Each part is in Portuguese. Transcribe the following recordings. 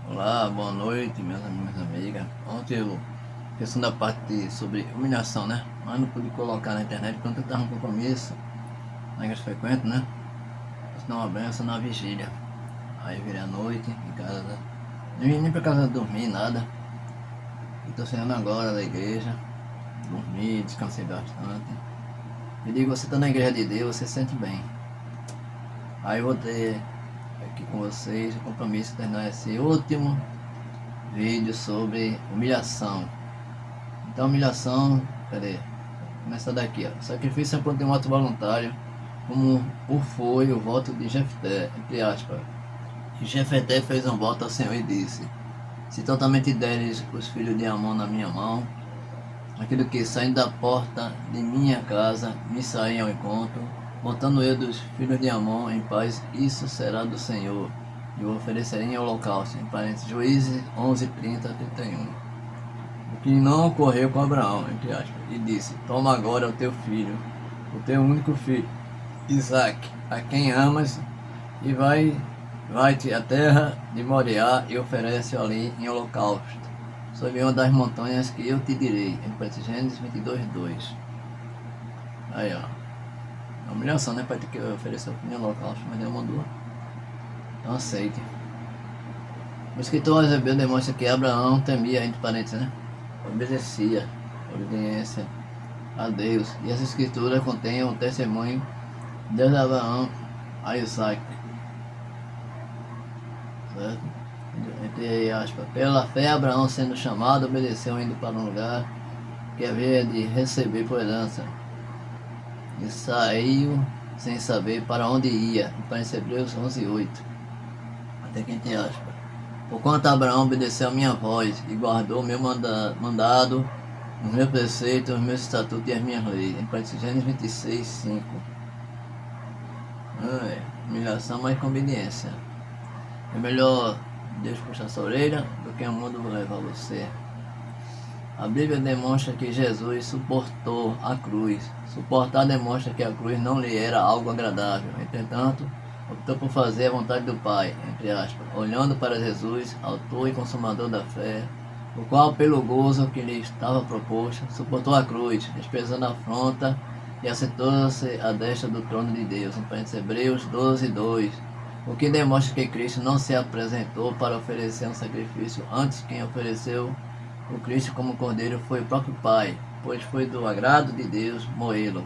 Olá, boa noite, meus amigos e amigas. Ontem eu fiz a segunda parte sobre humilhação, né? Mas não pude colocar na internet porque eu estava no compromisso, na igreja frequente, né? Senão uma benção na vigília. Aí virei à noite em casa, nem pra casa dormir, nada. E tô saindo agora da igreja, dormi, descansei bastante. E digo, você tá na igreja de Deus, você se sente bem. Aí eu vou ter aqui com vocês o compromisso de terminar esse último vídeo sobre humilhação. Então, humilhação, cadê? Começa daqui, ó. Sacrifício é um ato voluntário, como o foi o voto de Jefté, entre aspas. Que Jefté fez um voto ao Senhor e disse: se totalmente deres os filhos de Amon na minha mão, aquilo que saindo da porta de minha casa me saem ao encontro, voltando eu dos filhos de Amon em paz, isso será do Senhor. E o oferecerei em holocausto, em parênteses, Juízes 11, 30 a 31. O que não ocorreu com Abraão, entre aspas, e disse: toma agora o teu filho, o teu único filho, Isaque, a quem amas, e vai-te à terra de Moriá e oferece ali em holocausto, sob uma das montanhas que eu te direi. Em Gênesis 22, 2. Aí, ó. A humilhação, né? Para ter que oferecer o filho em holocausto, mas Deus mandou. Então aceite. O escritor Eusébio demonstra que Abraão temia, entre parênteses, né? Obedecia, obediência a Deus. E essa escritura contém o testemunho de Abraão a Isaac. Certo? Entre aspas. Pela fé, Abraão, sendo chamado, obedeceu indo para um lugar que havia de receber por herança. E saiu sem saber para onde ia. Para Hebreus 11:8. Até que entre aspas. Porquanto Abraão obedeceu a minha voz e guardou o meu mandado, os meus preceitos, os meus estatutos e as minhas leis. Em Gênesis 26, 5. Humilhação mais com obediência. É melhor Deus puxar sua orelha do que o mundo levar você. A Bíblia demonstra que Jesus suportou a cruz. Suportar demonstra que a cruz não lhe era algo agradável. Entretanto, optou por fazer a vontade do Pai, entre aspas, olhando para Jesus, autor e consumador da fé, o qual, pelo gozo que lhe estava proposto, suportou a cruz, desprezando a afronta, e assentou-se à destra do trono de Deus. Em Hebreus 12, 2. O que demonstra que Cristo não se apresentou para oferecer um sacrifício, antes quem ofereceu o Cristo como cordeiro foi o próprio Pai, pois foi do agrado de Deus moê-lo.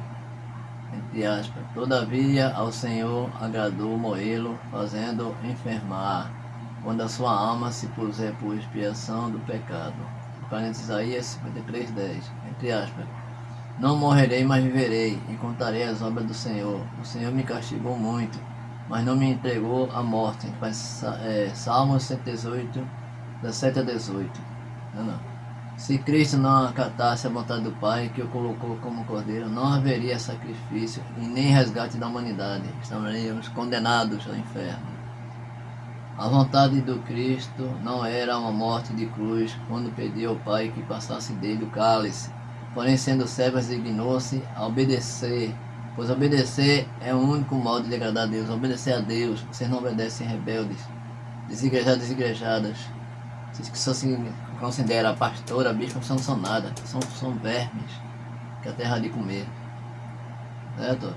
Entre aspas. Todavia ao Senhor agradou moê-lo, fazendo enfermar, quando a sua alma se puser por expiação do pecado. Isaías 53:10. Entre aspas. Não morrerei, mas viverei, e contarei as obras do Senhor. O Senhor me castigou muito, mas não me entregou à morte. Salmos 118, 17 a 18. Não. Se Cristo não acatasse a vontade do Pai, que o colocou como cordeiro, não haveria sacrifício e nem resgate da humanidade. Estaríamos condenados ao inferno. A vontade do Cristo não era uma morte de cruz, quando pediu ao Pai que passasse dele o cálice. Porém, sendo servo, dignou-se a obedecer, pois obedecer é o único modo de agradar a Deus. Obedecer a Deus. Vocês não obedecem, rebeldes, desigrejados, desigrejadas. Vocês que só se consideram a pastora, a bispa, não são nada, são vermes que a terra há de comer. Certo?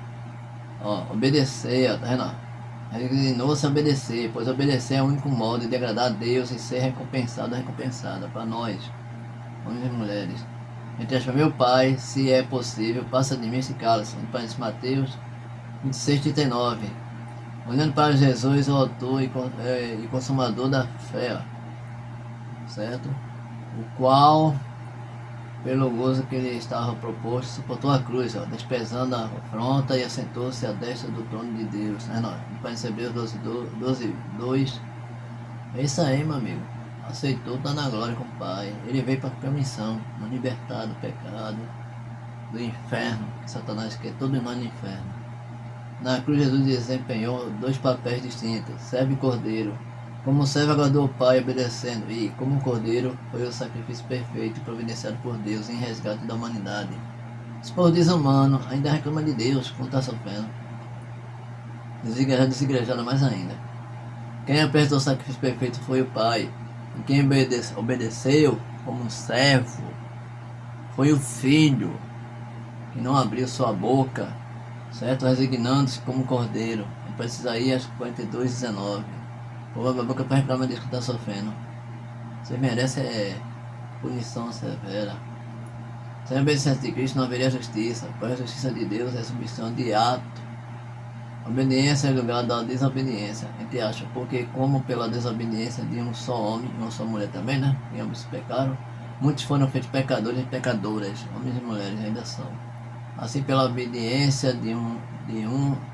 Ó, obedecer, ó, tá vendo? Dignou-se a obedecer, pois obedecer é o único modo de agradar a Deus e ser recompensada para nós, homens e mulheres. Entre aspas, meu Pai, se é possível, passa de mim esse cálice. Em Mateus 26:39. Olhando para Jesus, o autor e consumador da fé, ó. Certo? O qual, pelo gozo que lhe estava proposto, suportou a cruz, ó, desprezando a afronta e assentou-se à destra do trono de Deus. Em Hebreus 12, 2. É isso aí, meu amigo. Aceitou, está na glória com o Pai. Ele veio para a missão, nos libertar do pecado, do inferno, que Satanás quer todo nós no inferno. Na cruz, Jesus desempenhou dois papéis distintos: servo e cordeiro. Como o servo agradou o Pai obedecendo, e como cordeiro foi o sacrifício perfeito providenciado por Deus em resgate da humanidade. Esse povo desumano ainda reclama de Deus quando está sofrendo. Desigrejado mais ainda. Quem apresentou o sacrifício perfeito foi o Pai. E quem obedeceu como um servo foi o filho, que não abriu sua boca, certo? Resignando-se como cordeiro. Em Isaías 42:19. Por abrir a boca para reclamar disso que está sofrendo. Você merece punição severa. Sem a obediência de Cristo não haveria justiça, pois a justiça de Deus é substituição de ato. A obediência é lugar da desobediência, entre aspas, porque como pela desobediência de um só homem e uma só mulher também, né? E ambos pecaram, muitos foram feitos pecadores e pecadoras, homens e mulheres ainda são. Assim pela obediência de um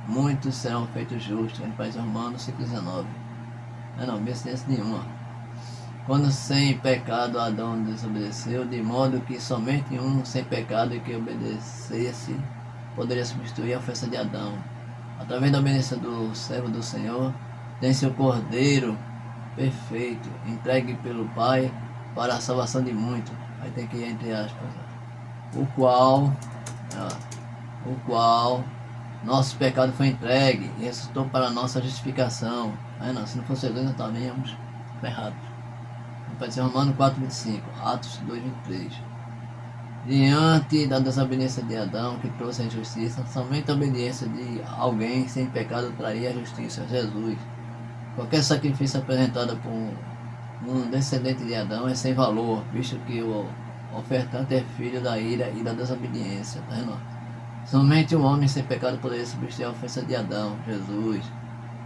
muitos serão feitos justos, em País Romanos 5:19. Não, obediência nenhuma. Quando sem pecado Adão desobedeceu, de modo que somente um sem pecado e que obedecesse poderia substituir a ofensa de Adão. Através da obediência do servo do Senhor, tem seu cordeiro perfeito, entregue pelo Pai para a salvação de muitos. Aí tem que ir entre aspas. O qual nosso pecado foi entregue e ressuscitou para a nossa justificação. Não, se não fosse Deus, nós estaríamos ferrados. Pode ser Romanos 4:25, Atos 2:23. Diante da desobediência de Adão, que trouxe a injustiça, somente a obediência de alguém sem pecado traria a justiça, Jesus. Qualquer sacrifício apresentado por um descendente de Adão é sem valor, visto que o ofertante é filho da ira e da desobediência. Tá vendo? Somente um homem sem pecado poderia substituir a ofensa de Adão, Jesus.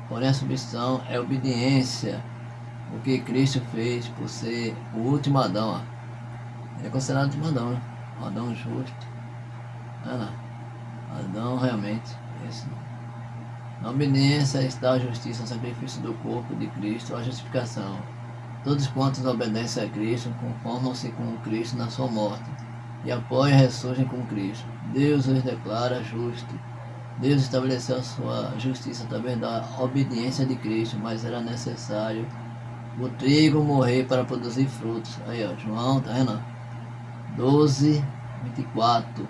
Porém, a substituição é obediência. O que Cristo fez por ser o último Adão. Ele é considerado o último Adão, né? O Adão justo. Adão realmente. Esse não. Na obediência está a justiça, o sacrifício do corpo de Cristo, a justificação. Todos quantos obedecem a Cristo conformam-se com Cristo na sua morte e após ressurgem com Cristo. Deus os declara justos. Deus estabeleceu a sua justiça através da obediência de Cristo, mas era necessário o trigo morrer para produzir frutos. Aí, ó, João, tá vendo? 12:24.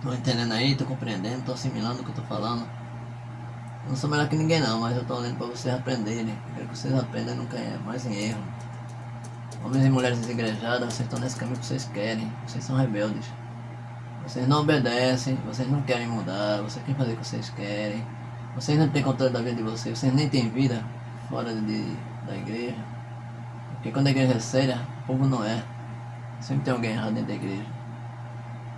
Tô entendendo aí, tô compreendendo, tô assimilando o que eu tô falando. Eu não sou melhor que ninguém não, mas eu tô lendo para vocês aprenderem. Eu quero que vocês aprendam e não caem mais em erro. Homens e mulheres desigrejadas, vocês estão nesse caminho que vocês querem. Vocês são rebeldes. Vocês não obedecem, vocês não querem mudar, vocês querem fazer o que vocês querem. Vocês não têm controle da vida de vocês, vocês nem têm vida fora da igreja. Porque quando a igreja é séria, o povo não é. Sempre tem alguém errado dentro da igreja.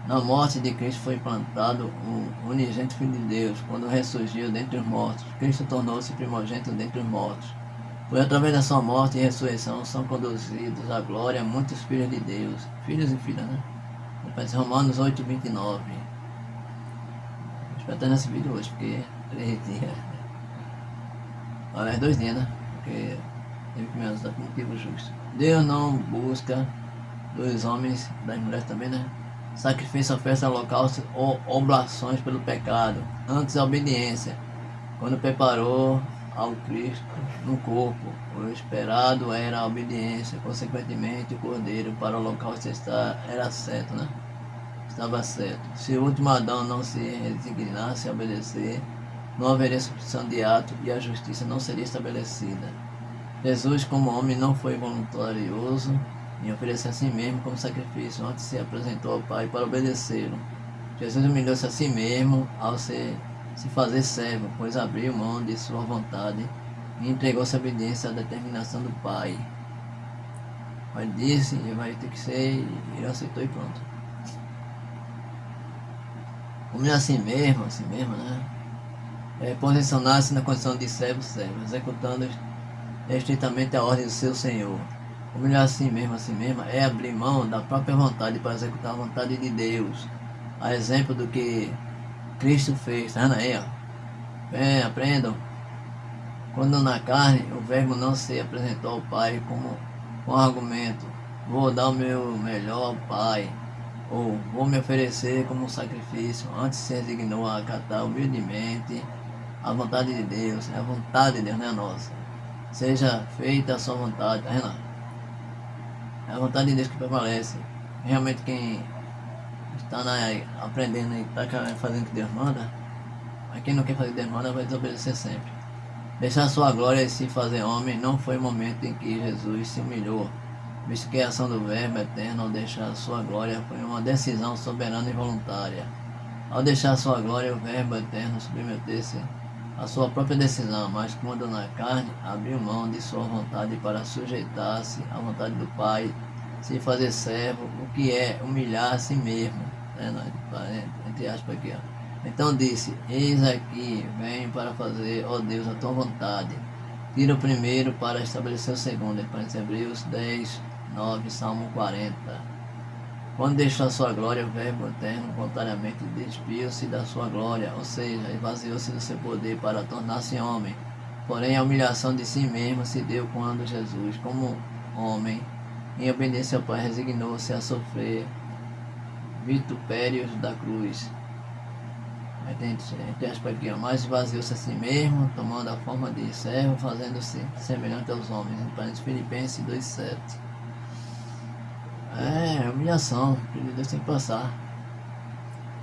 Na morte de Cristo foi implantado o unigênito Filho de Deus, quando ressurgiu dentre os mortos. Cristo tornou-se primogênito dentre os mortos. Foi através da sua morte e ressurreição são conduzidos à glória muitos filhos de Deus. Filhos e filhas, né? Romanos 8:29. Espero estar nesse vídeo hoje, porque 3 dias. Aliás, 2 dias, né? Porque teve que me ajudar com motivo justo. Deus não busca dos homens, das mulheres também, né? Sacrifício, oferta, holocausto ou oblações pelo pecado, antes a obediência, quando preparou ao Cristo no corpo. O esperado era a obediência, consequentemente o cordeiro para o holocausto era certo, né? Estava certo. Se o último Adão não se resignasse a obedecer, não haveria substituição de ato e a justiça não seria estabelecida. Jesus, como homem, não foi voluntarioso em oferecer a si mesmo como sacrifício, antes se apresentou ao Pai para obedecê-lo. Jesus humilhou-se a si mesmo ao se fazer servo, pois abriu mão de sua vontade e entregou-se à obediência à determinação do Pai. O Pai disse, e vai ter que ser, e ele aceitou e pronto. Humilhar a si mesmo, né? Posicionar-se na condição de servo, executando estritamente a ordem do seu Senhor. Humilhar a si mesma é abrir mão da própria vontade para executar a vontade de Deus. A exemplo do que Cristo fez, tá aí, ó. Aprendam. Quando na carne o verbo não se apresentou ao Pai com argumento, vou dar o meu melhor ao Pai, ou vou me oferecer como um sacrifício, antes se resignou a acatar humildemente a vontade de Deus. É a vontade de Deus, não é a nossa. Seja feita a sua vontade, tá vendo? É a vontade de Deus que prevalece. Realmente quem está aprendendo e está fazendo o que Deus manda, mas quem não quer fazer o que Deus manda vai desobedecer sempre. Deixar sua glória e se fazer homem não foi o momento em que Jesus se humilhou, visto que a ação do Verbo eterno ao deixar sua glória foi uma decisão soberana e voluntária. Ao deixar sua glória, o Verbo eterno submeteu-se à sua própria decisão, mas quando na carne abriu mão de sua vontade para sujeitar-se à vontade do Pai, se fazer servo, o que é humilhar a si mesmo, entre aspas aqui, ó. Então disse: Eis aqui, venho para fazer, ó Deus, a tua vontade. Tira o primeiro para estabelecer o segundo. Hebreus 10, 9, Salmo 40. Quando deixou a sua glória, o Verbo eterno voluntariamente despiu-se da sua glória, ou seja, esvaziou-se do seu poder para tornar-se homem. Porém, a humilhação de si mesmo se deu quando Jesus, como homem, em obediência ao Pai, resignou-se a sofrer vitupérios da cruz. Entre aspas aqui, mas esvaziou-se a si mesmo, tomando a forma de servo, fazendo-se semelhante aos homens. Em Filipenses 2,7. Humilhação, que Deus tem que passar.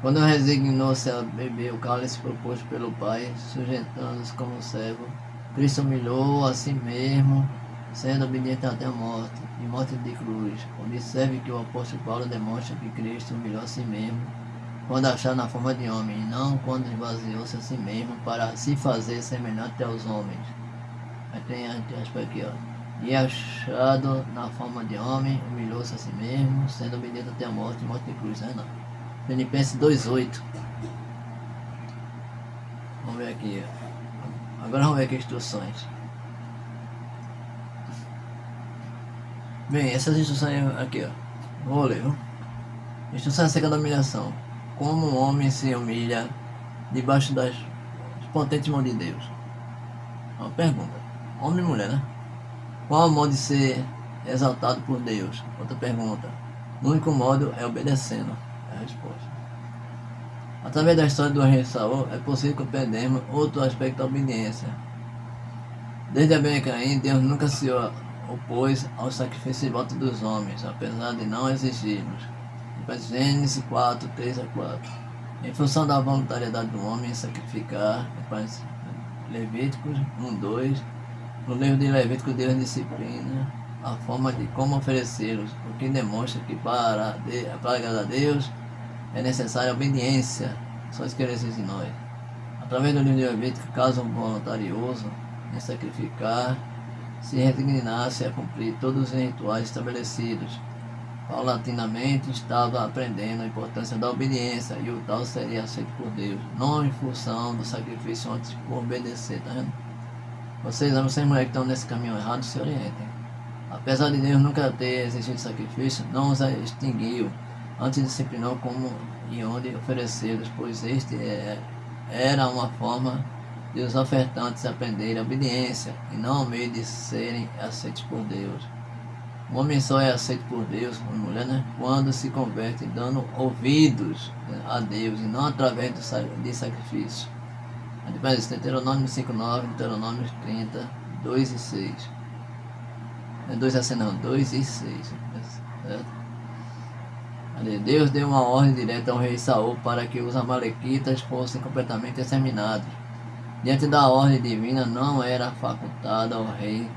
Quando resignou-se a beber o cálice proposto pelo Pai, sujeitando-se como servo, Cristo humilhou a si mesmo, sendo obediente até a morte, e morte de cruz. Observe que o apóstolo Paulo demonstra que Cristo humilhou a si mesmo quando achado na forma de homem, e não quando esvaziou-se a si mesmo para se fazer semelhante aos homens. Aí tem aspas aqui, ó. E achado na forma de homem, humilhou-se a si mesmo, sendo obediente até a morte, e morte de cruz, não. Filipenses 2,8. Vamos ver aqui. Agora vamos ver aqui instruções. Bem, essas instruções aqui, ó. Vou ler, viu? Instrução acerca da humilhação. Como um homem se humilha debaixo das potentes mãos de Deus? Uma pergunta. Homem e mulher, né? Qual o modo de ser exaltado por Deus? Outra pergunta. O único modo é obedecendo. É a resposta. Através da história do rei Saul, é possível compreendermos outro aspecto da obediência. Desde Abel e Caim, Deus nunca se opôs ao sacrifício e voto dos homens, apesar de não exigirmos. Gênesis 4, 3 a 4. Em função da voluntariedade do homem em sacrificar, Levíticos 1, 2. No livro de Levítico, Deus disciplina a forma de como oferecê-los, o que demonstra que para agradar a Deus é necessária obediência. Só isso que ele exige de nós. Através do livro de Levítico, caso um voluntarioso em sacrificar se resignasse a cumprir todos os rituais estabelecidos, paulatinamente estava aprendendo a importância da obediência, e o tal seria aceito por Deus, não em função do sacrifício, antes por obedecer, tá vendo? Vocês mulheres que estão nesse caminho errado, se orientem. Apesar de Deus nunca ter exigido sacrifício, não os extinguiu, antes disciplinou como e onde oferecê-los, pois este era uma forma de os ofertantes aprenderem a obediência, e não ao meio de serem aceitos por Deus. O homem só é aceito por Deus, como mulher, né? Quando se converte dando ouvidos a Deus e não através de sacrifício. Depois, Deuteronômio 5,9, Deuteronômio 30, 2 e 6. 2 assim não, 2 e 6. Certo? Deus deu uma ordem direta ao rei Saul para que os amalequitas fossem completamente exterminados. Diante da ordem divina, não era facultado ao rei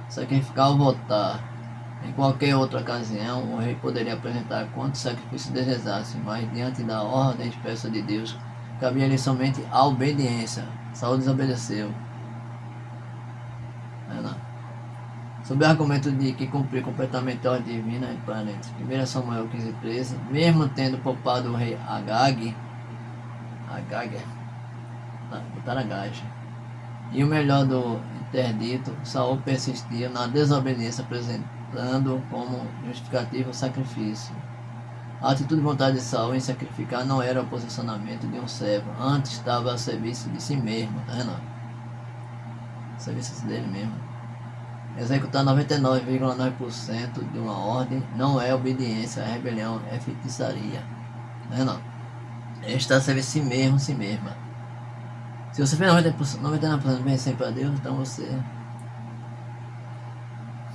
sacrificar ou votar. Em qualquer outra ocasião, o rei poderia apresentar quantos sacrifícios desejasse, mas diante da ordem expressa de Deus, cabia-lhe somente a obediência. Saul desobedeceu. Sob o argumento de que cumpriu completamente a ordem divina, em parênteses, 1 Samuel 15,13, mesmo tendo poupado o rei Agag, botaram Agag, e o melhor do interdito, Saul persistia na desobediência, apresentando como justificativo o sacrifício. A atitude e vontade de Saul em sacrificar não era o posicionamento de um servo, antes estava a serviço de si mesmo, tá vendo? Serviço dele mesmo. Executar 99,9% de uma ordem não é obediência, é rebelião, é feitiçaria, tá vendo? É estar a serviço de si mesmo, si mesma. Se você fez 99% bem sempre para Deus, então você...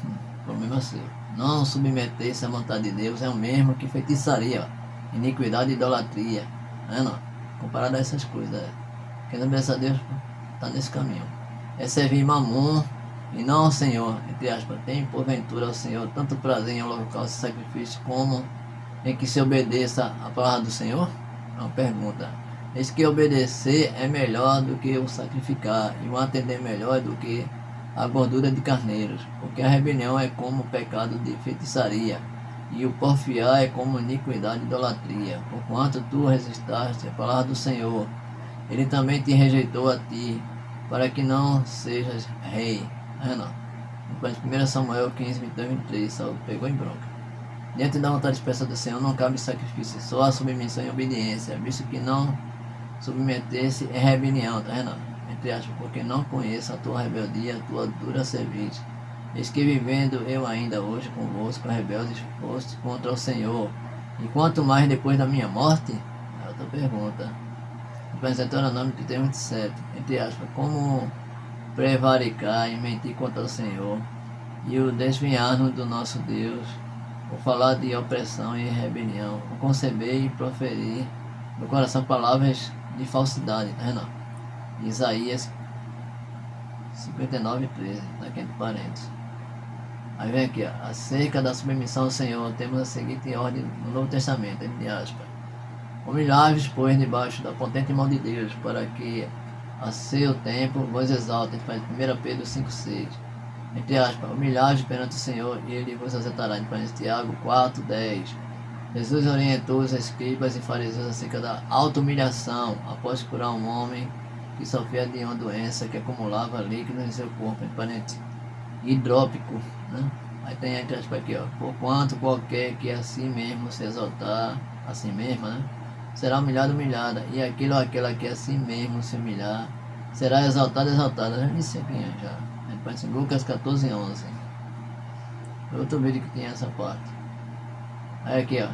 o problema é seu. Não submeter-se à vontade de Deus é o mesmo que feitiçaria, iniquidade e idolatria. Não é não? Comparado a essas coisas. Quem não obedece a Deus está nesse caminho. é servir Mamon e não ao Senhor, entre aspas. Tem porventura ao Senhor tanto prazer em holocausto e sacrifício como em que se obedeça a palavra do Senhor? É uma pergunta. Eis que obedecer é melhor do que o sacrificar, e o atender melhor do que a gordura de carneiros, porque a rebelião é como o pecado de feitiçaria, e o porfiar é como iniquidade e idolatria. Porquanto tu resistaste a palavra do Senhor, ele também te rejeitou a ti, para que não sejas rei. Não. 1 Samuel 15, 22, 23, Saul pegou em bronca. Diante da vontade expressa do Senhor não cabe sacrifício, só a submissão e obediência, visto que não submeter-se é rebelião, tá vendo? Entre aspas, porque não conheço a tua rebeldia, a tua dura serviço. Eis que vivendo eu ainda hoje convosco, rebeldes fostes contra o Senhor, e quanto mais depois da minha morte? É outra pergunta. Deuteronômio 27, entre aspas, como prevaricar e mentir contra o Senhor, e o desviar-nos do nosso Deus, ou falar de opressão e rebelião, ou conceber e proferir no coração palavras de falsidade, tá vendo? Isaías 59, 13, tá aqui entre parênteses. Aí vem aqui, ó, acerca da submissão ao Senhor, temos a seguinte ordem no Novo Testamento, entre aspas. Humilhai-vos, pois, debaixo da potente mão de Deus, para que a seu tempo vos exaltem. 1 Pedro 5,6. Entre aspas, humilhai-vos perante o Senhor, e ele vos exaltará. Tiago 4,10. Jesus orientou os escribas e fariseus acerca da auto-humilhação, após curar um homem que sofria de uma doença que acumulava líquidos em seu corpo, hidrópico, né? Aí tem entre aspas aqui, ó, porquanto qualquer que a si mesmo se exaltar, a si mesma, né? Será humilhado, humilhada, e aquele ou aquela que a si mesmo se humilhar, será exaltado, exaltada. Já disse aqui, já. Depois, Lucas 14:11. Outro vídeo que tem essa parte. Aí aqui, ó.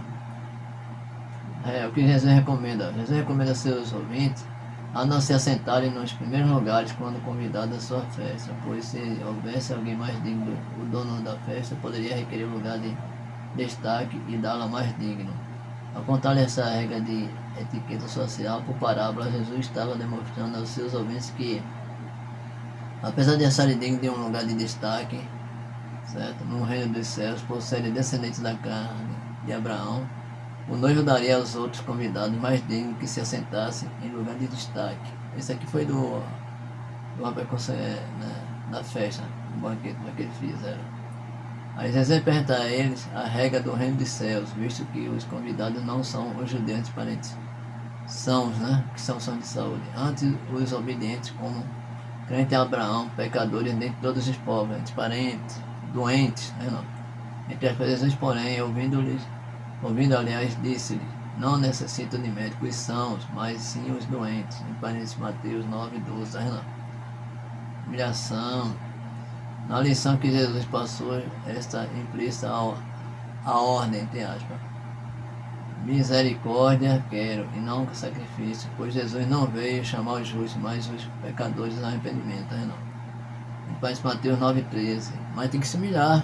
O que Jesus recomenda. Jesus recomenda a seus ouvintes a não se assentarem nos primeiros lugares quando convidados à sua festa, pois se houvesse alguém mais digno, o dono da festa poderia requerer o lugar de destaque e dá-la mais digno. Ao contar essa regra de etiqueta social por parábola, Jesus estava demonstrando aos seus ouvintes que, apesar de acharem digno de um lugar de destaque, certo, no reino dos céus, por serem descendentes da carne de Abraão, o noivo daria aos outros convidados mais dignos que se assentassem em lugar de destaque. Esse aqui foi do rapaz, né, da festa, do banquete que eles fizeram. Aí Jesus pergunta a eles a regra do reino dos céus, visto que os convidados não são os judeus parentes, são, né, que são de saúde. Antes, os obedientes, como crente a Abraão, pecadores dentre todos os povos, parentes, doentes, né, não. Entre as pessoas, porém, ouvindo, aliás, disse-lhe, não necessitam de médicos sãos, mas sim os doentes. Em parênteses, Mateus 9:12, tá vendo? Humilhação. Na lição que Jesus passou, esta implícita a ordem, entre aspas. Misericórdia quero, e não sacrifício, pois Jesus não veio chamar os justos, mas os pecadores ao arrependimento, tá vendo? Em parênteses, Mateus 9:13. Mas tem que se humilhar.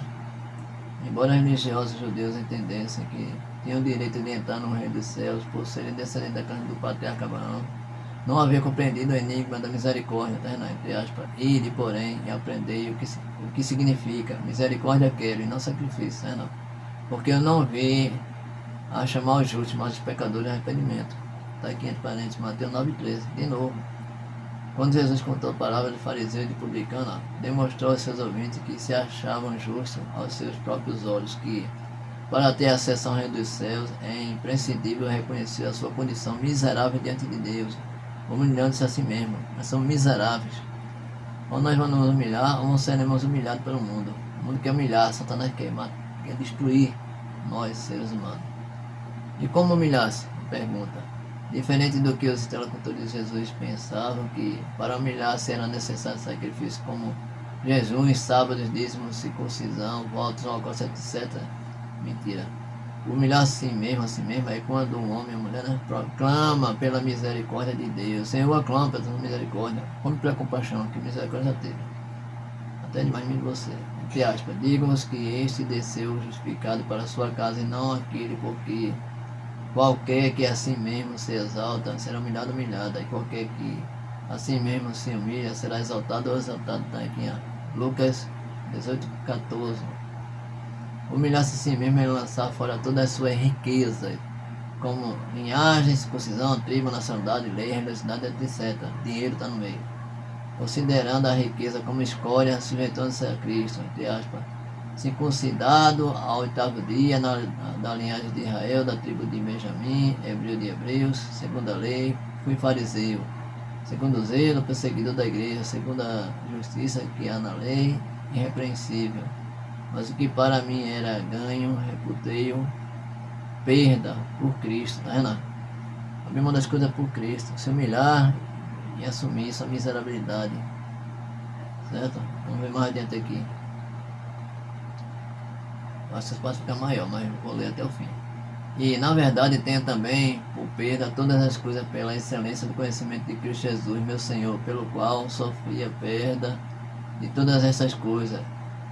Embora religiosos judeus entendessem que tinham o direito de entrar no reino dos céus por serem descendentes da carne do patriarca Abraão, não havia compreendido o enigma da misericórdia, tá, entre aspas, ide, porém, e aprendei o que significa misericórdia quero e não sacrifício, tá, não? Porque eu não vi a chamar os justos, mas os pecadores ao arrependimento. Está aqui entre parênteses, Mateus 9:13, de novo. Quando Jesus contou a palavra de fariseu e de publicano, demonstrou aos seus ouvintes que se achavam justos aos seus próprios olhos, que, para ter acesso ao reino dos céus, é imprescindível reconhecer a sua condição miserável diante de Deus, humilhando-se a si mesmo. Nós somos miseráveis. Ou nós vamos nos humilhar, ou seremos humilhados pelo mundo. O mundo quer humilhar, Satanás quer destruir nós, seres humanos. E como humilhar-se? Pergunta. Diferente do que os interlocutores de Jesus pensavam, que para humilhar-se era necessário sacrifício como jejum, sábados, dízimos, circuncisão, votos, holocausto, etc. Mentira. Humilhar-se a si mesmo, é quando um homem ou mulher, né, proclama pela misericórdia de Deus. Senhor, aclama pela misericórdia, como pela compaixão, que misericórdia já teve. Até demais de você. Entre aspas, digam-nos que este desceu justificado para a sua casa e não aquele, porque qualquer que assim mesmo se exalta será humilhado, humilhada, e qualquer que assim mesmo se humilha, será exaltado ou exaltado. Tá aqui, ó. Lucas 18:14. Humilhar-se a si mesmo e lançar fora todas as suas riquezas, como linhagem, circuncisão, tribo, nacionalidade, lei, religiosidade, etc. Dinheiro está no meio. Considerando a riqueza como escolha, sujeitando-se a Cristo, entre aspas. Circuncidado ao 8º dia, da linhagem de Israel, da tribo de Benjamim, hebreu de hebreus, segundo a lei, fui fariseu. Segundo o zelo, perseguidor da igreja, segundo a justiça que há na lei, irrepreensível. Mas o que para mim era ganho, reputei-o perda por Cristo, tá vendo? Abrir mão das coisas por Cristo, se humilhar e assumir sua miserabilidade, certo? Vamos ver mais adiante aqui. Acho que pode ficar maior, mas vou ler até o fim. E na verdade tenho também por perda todas as coisas pela excelência do conhecimento de Cristo Jesus, meu Senhor, pelo qual sofri a perda de todas essas coisas,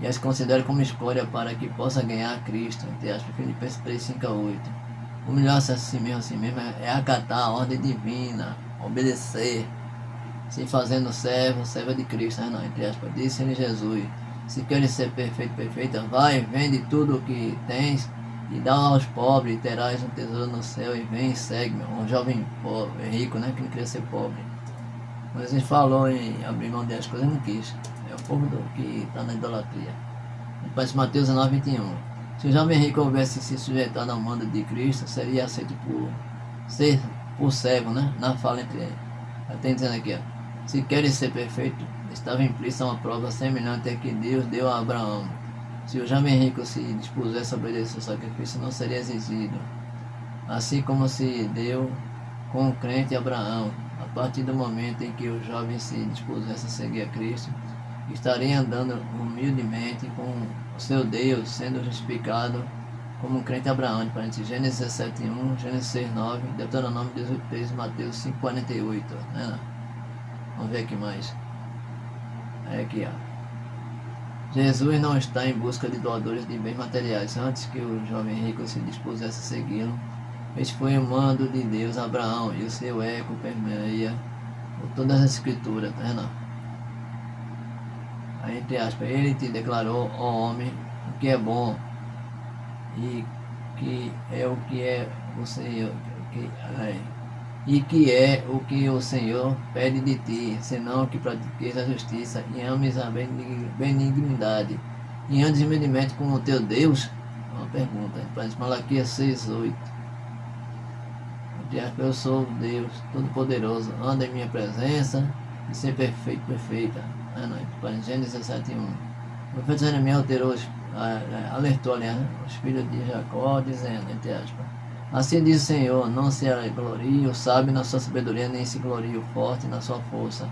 e as considero como escolha para que possa ganhar a Cristo, entre aspas, Filipenses 3:5-8. Humilhar-se a si mesmo é acatar a ordem divina, obedecer, se fazendo serva de Cristo, não, entre aspas, disse-lhe Jesus: se queres ser perfeito, perfeita, vai, vende tudo o que tens e dá aos pobres, e terás um tesouro no céu, e vem e segue-me. Um jovem pobre, rico, né, que não queria ser pobre, mas ele falou em abrir mão das coisas, não quis. É o povo que está na idolatria. Depois Mateus 9:21. Se o jovem rico houvesse se sujeitado ao mando de Cristo, seria aceito por servo, né? Na fala entre tem dizendo aqui, ó. Se queres ser perfeito, estava implícita uma prova semelhante a que Deus deu a Abraão. Se o jovem rico se dispusesse a obedecer o sacrifício, não seria exigido. Assim como se deu com o crente Abraão. A partir do momento em que o jovem se dispusesse a seguir a Cristo, estaria andando humildemente com o seu Deus, sendo justificado como um crente Abraão. Gênesis 17:1, Gênesis 6:9, Deuteronômio 18:3, Mateus 5:48. Né? Vamos ver aqui mais. É aqui, ó. Jesus não está em busca de doadores de bens materiais. Antes que o jovem rico se dispusesse a segui-lo, este foi o mando de Deus a Abraão, e o seu eco permeia por todas as escrituras, tá vendo? Aí, entre aspas, ele te declarou, ó homem, o que é bom, e que é o que é o Senhor, e que é o que o Senhor pede de ti, senão que pratiques a justiça e ames a benignidade, e andes humildemente com o teu Deus. Uma pergunta, Malaquias 6:8. Eu sou Deus Todo-Poderoso, anda em minha presença e ser perfeito, perfeita. Gênesis 17:1. O profeta Jeremias alertou, aliás, os filhos de Jacó, dizendo, entre aspas, assim diz o Senhor, não se glorie o sábio na sua sabedoria, nem se glorie o forte na sua força.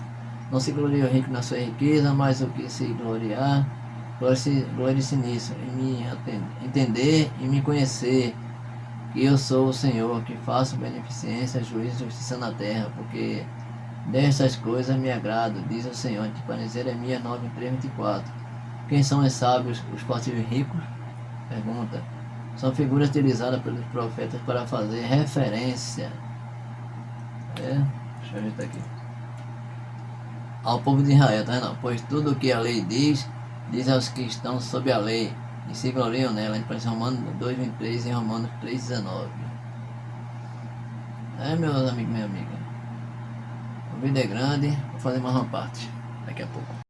Não se glorie o rico na sua riqueza, mas o que se gloriar, glorie-se nisso, em me entender e me conhecer, que eu sou o Senhor, que faço beneficência, juízo e justiça na terra, porque destas coisas me agrado, diz o Senhor. Jeremias 9:3-24. Quem são os sábios, os fortes e os ricos? Pergunta. São figuras utilizadas pelos profetas para fazer referência. Deixa eu ver aqui. Ao povo de Israel, tá vendo? Pois tudo o que a lei diz aos que estão sob a lei, e se gloriam nela. Em Romanos 2:23 e Romanos 3:19. Meus amigos e minha amiga. A vida é grande, vou fazer mais uma parte daqui a pouco.